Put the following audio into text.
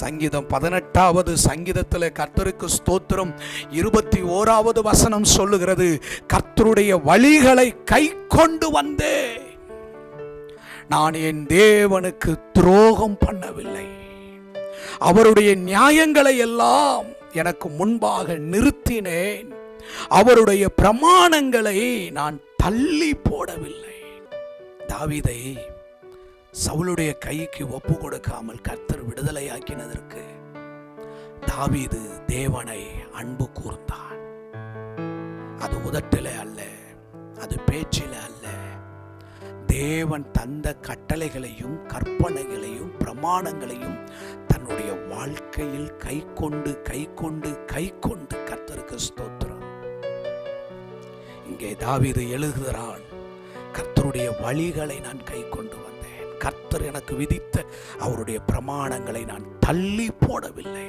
சங்கீதம் 18வது சங்கீதத்தில் கர்த்தருக்கு ஸ்தோத்திரம் 21வது வசனம் சொல்லுகிறது, கர்த்தருடைய வழிகளை கை கொண்டு வந்தேன், நான் என் தேவனுக்கு துரோகம் பண்ணவில்லை, அவருடைய நியாயங்களை எல்லாம் எனக்கு முன்பாக நிறுத்தினேன், அவருடைய பிரமாணங்களை நான் தள்ளி போடவில்லை. தாவீதை சவுலுடைய கைக்கு ஒப்பு கொடுக்காமல் கர்த்தர் விடுதலையாக்கினதற்கு தாவீது தேவனை அன்பு கூர்ந்தான். அது உதட்டில அல்ல, அது பேச்சில அல்ல, தேவன் தந்த கட்டளைகளையும் கற்பனைகளையும் பிரமாணங்களையும் தன்னுடைய வாழ்க்கையில் கை கொண்டு கர்த்தருக்கு ஸ்தோத்திரம். இங்கே தாவீது எழுதுகிறான், கர்த்தருடைய வழிகளை நான் கை கொண்டு வந்தேன், கர்த்தர் எனக்கு விதித்த அவருடைய பிரமாணங்களை நான் தள்ளி போடவில்லை.